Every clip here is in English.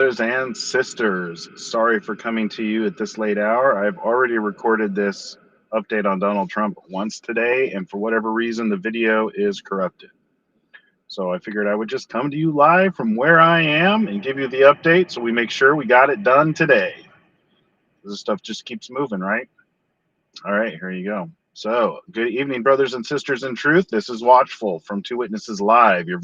Brothers and sisters, sorry for coming to you at this late hour. I've already recorded this update on Donald Trump once today, and for whatever reason, the video is corrupted. So I figured I would just come to you live from where I am and give you the update so we make sure we got it done today. This stuff just keeps moving, right? All right, here you go. So, good evening, brothers and sisters in truth. This is Watchful from Two Witnesses Live, your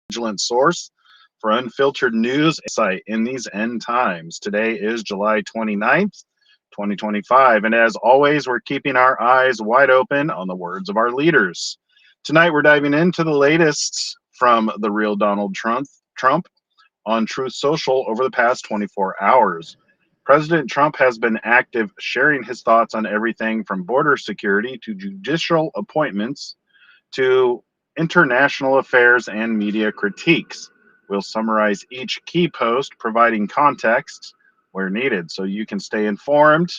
vigilant source for unfiltered news insight in these end times. Today is July 29th, 2025. And as always, we're keeping our eyes wide open on the words of our leaders. Tonight, we're diving into the latest from the real Donald Trump on Truth Social over the past 24 hours. President Trump has been active, sharing his thoughts on everything from border security to judicial appointments to international affairs and media critiques. We'll summarize each key post, providing context where needed so you can stay informed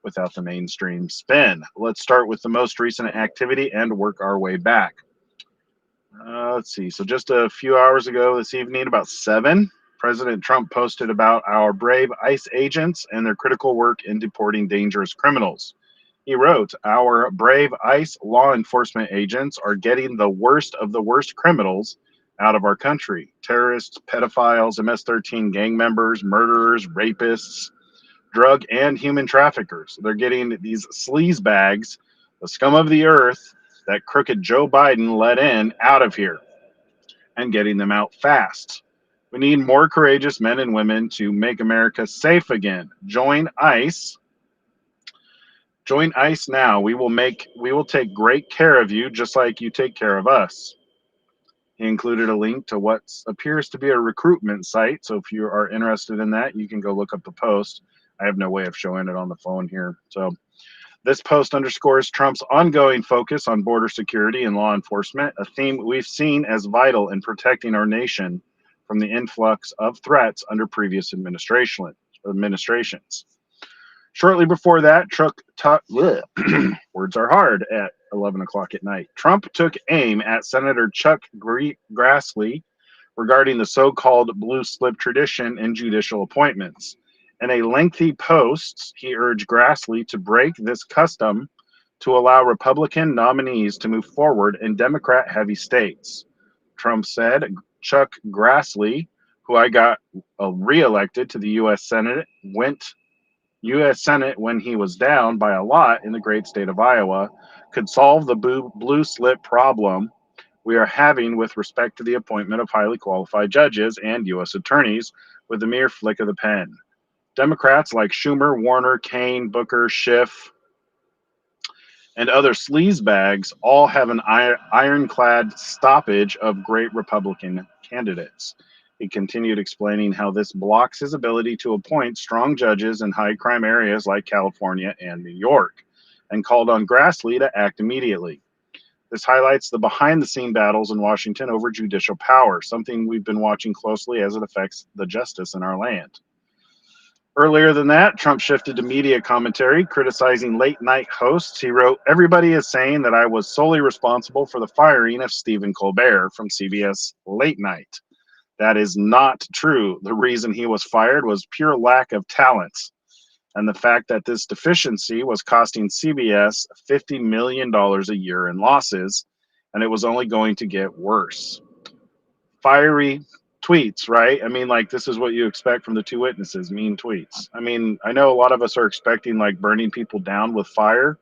without the mainstream spin. Let's start with the most recent activity and work our way back. Let's see. So, just a few hours ago this evening, about 7, President Trump posted about our brave ICE agents and their critical work in deporting dangerous criminals. He wrote, "Our brave ICE law enforcement agents are getting the worst of the worst criminals out of our country: terrorists, pedophiles, MS 13 gang members, murderers, rapists, drug and human traffickers. They're getting these sleaze bags, the scum of the earth that crooked Joe Biden let in, out of here and getting them out fast. We need more courageous men and women to make America safe again. Join ICE. Join ICE now. We will take great care of you just like you take care of us." He included a link to what appears to be a recruitment site. So if you are interested in that, you can go look up the post. I have no way of showing it on the phone here. So this post underscores Trump's ongoing focus on border security and law enforcement, a theme we've seen as vital in protecting our nation from the influx of threats under previous administrations. Shortly before that, words are hard at 11 o'clock at night. Trump took aim at Senator Chuck Grassley regarding the so-called blue slip tradition in judicial appointments. In a lengthy post, he urged Grassley to break this custom to allow Republican nominees to move forward in Democrat-heavy states. Trump said Chuck Grassley, who I got reelected to the U.S. Senate when he was down by a lot in the great state of Iowa, could solve the blue slip problem we are having with respect to the appointment of highly qualified judges and U.S. attorneys with a mere flick of the pen. Democrats like Schumer, Warner, Kaine, Booker, Schiff, and other sleazebags all have an ironclad stoppage of great Republican candidates. He continued explaining how this blocks his ability to appoint strong judges in high crime areas like California and New York, and called on Grassley to act immediately. This highlights the behind the scene battles in Washington over judicial power, something we've been watching closely as it affects the justice in our land. Earlier than that, Trump shifted to media commentary, criticizing late night hosts. He wrote, "Everybody is saying that I was solely responsible for the firing of Stephen Colbert from CBS Late Night. That is not true. The reason he was fired was pure lack of talent, and the fact that this deficiency was costing CBS $50 million a year in losses, and it was only going to get worse." Fiery tweets, right? I mean, like, this is what you expect from the two witnesses, mean tweets. I mean, I know a lot of us are expecting like burning people down with fire,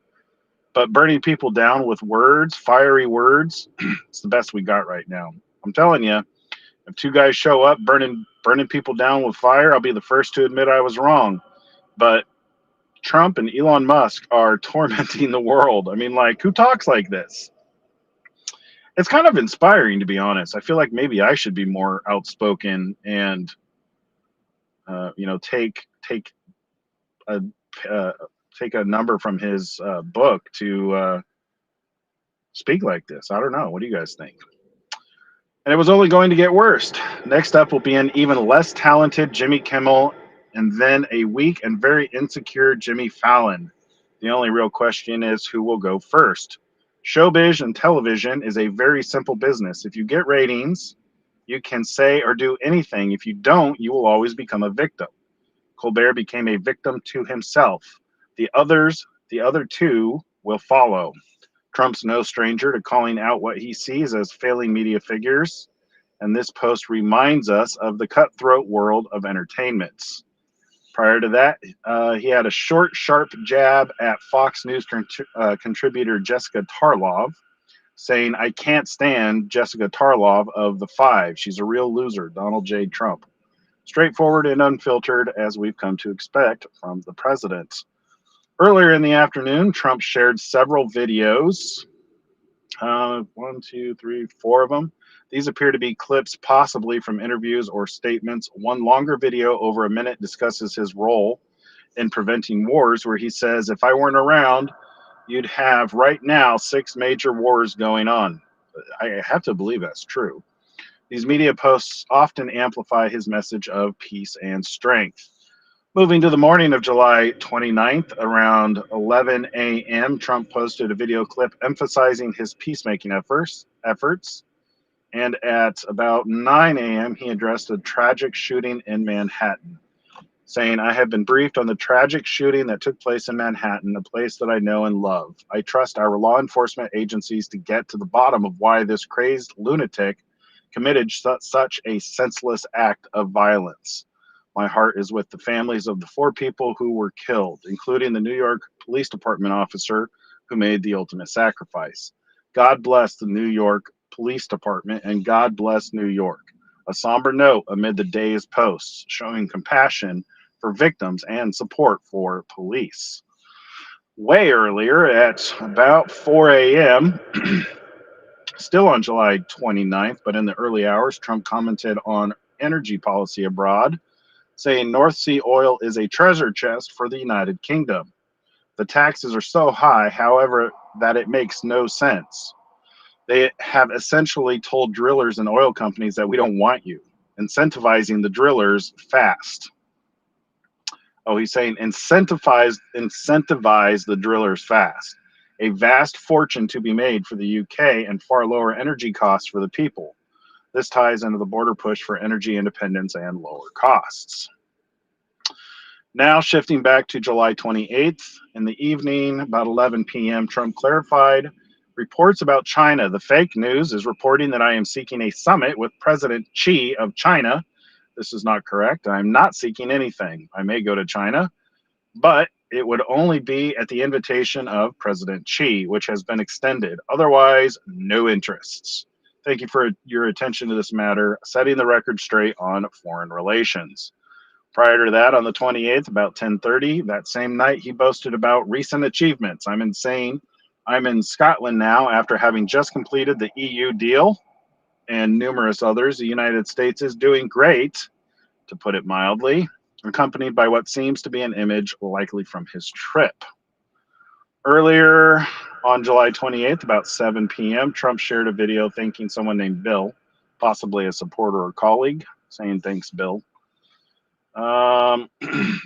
but burning people down with words, fiery words, it's the best we got right now. I'm telling you, if two guys show up burning people down with fire, I'll be the first to admit I was wrong. But Trump and Elon Musk are tormenting the world. I mean, like, who talks like this? It's kind of inspiring, to be honest. I feel like maybe I should be more outspoken and take a take a number from his book to speak like this. I don't know. What do you guys think? And it was only going to get worse. Next up will be an even less talented Jimmy Kimmel, and then a weak and very insecure Jimmy Fallon. The only real question is who will go first. Showbiz and television is a very simple business. If you get ratings, You can say or do anything. If you don't, you will always become a victim. Colbert became a victim to himself. The other two, will follow. Trump's no stranger to calling out what he sees as failing media figures, and this post reminds us of the cutthroat world of entertainment. Prior to that, he had a short, sharp jab at Fox News contributor Jessica Tarlov, saying, "I can't stand Jessica Tarlov of The Five. She's a real loser, Donald J. Trump." Straightforward and unfiltered, as we've come to expect from the president. Earlier in the afternoon, Trump shared several videos. One, two, three, four of them. These appear to be clips possibly from interviews or statements. One longer video over a minute discusses his role in preventing wars, where he says, "If I weren't around, you'd have right now 6 major wars going on." I have to believe that's true. These media posts often amplify his message of peace and strength. Moving to the morning of July 29th, around 11 a.m., Trump posted a video clip emphasizing his peacemaking efforts. And at about 9 a.m., he addressed a tragic shooting in Manhattan, saying, "I have been briefed on the tragic shooting that took place in Manhattan, a place that I know and love. I trust our law enforcement agencies to get to the bottom of why this crazed lunatic committed such a senseless act of violence. My heart is with the families of the 4 people who were killed, including the New York Police Department officer who made the ultimate sacrifice. God bless the New York Police Department, and God bless New York." A somber note amid the day's posts, showing compassion for victims and support for police. Way earlier, at about 4 a.m., still on July 29th, but in the early hours, Trump commented on energy policy abroad, saying North Sea oil is a treasure chest for the United Kingdom. The taxes are so high, however, that it makes no sense. They have essentially told drillers and oil companies that we don't want you, incentivizing the drillers fast. Oh, he's saying incentivize the drillers fast. A vast fortune to be made for the UK and far lower energy costs for the people. This ties into the border push for energy independence and lower costs. Now, shifting back to July 28th, in the evening, about 11 p.m., Trump clarified reports about China. The fake news is reporting that I am seeking a summit with President Xi of China. This is not correct. I'm not seeking anything. I may go to China, but it would only be at the invitation of President Xi, which has been extended. Otherwise, no interests. Thank you for your attention to this matter, setting the record straight on foreign relations. Prior to that, on the 28th, about 10:30, that same night, he boasted about recent achievements. "I'm insane. I'm in Scotland now after having just completed the EU deal," and numerous others. The United States is doing great, to put it mildly, accompanied by what seems to be an image likely from his trip. Earlier on July 28th, about 7 p.m., Trump shared a video thanking someone named Bill, possibly a supporter or colleague, saying, "Thanks, Bill." About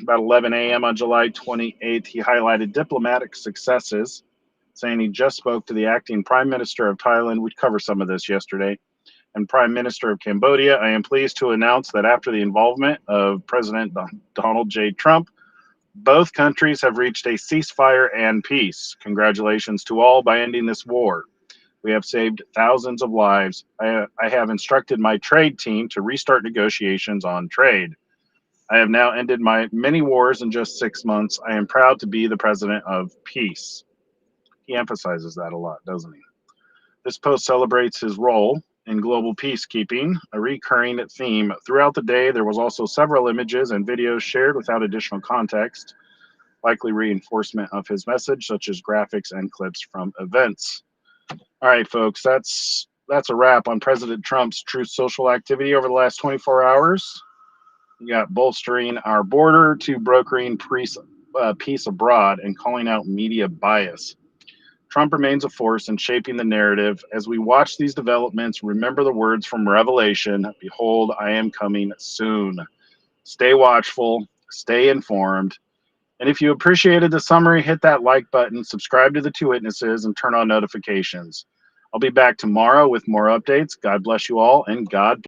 11 a.m. on July 28th, he highlighted diplomatic successes, saying he just spoke to the acting Prime Minister of Thailand. We covered some of this yesterday. And Prime Minister of Cambodia. "I am pleased to announce that after the involvement of President Donald J. Trump, both countries have reached a ceasefire and peace. Congratulations to all by ending this war. We have saved thousands of lives. I have instructed my trade team to restart negotiations on trade. I have now ended my many wars in just 6 months. I am proud to be the president of peace." He emphasizes that a lot, doesn't he? This post celebrates his role in global peacekeeping, a recurring theme throughout the day. There was also several images and videos shared without additional context, likely reinforcement of his message, such as graphics and clips from events. All right, folks, that's a wrap on President Trump's Truth Social activity over the last 24 hours. We got bolstering our border to brokering peace abroad and calling out media bias. Trump remains a force in shaping the narrative. As we watch these developments, remember the words from Revelation, "Behold, I am coming soon." Stay watchful, stay informed. And if you appreciated the summary, hit that like button, subscribe to the Two Witnesses, and turn on notifications. I'll be back tomorrow with more updates. God bless you all, and God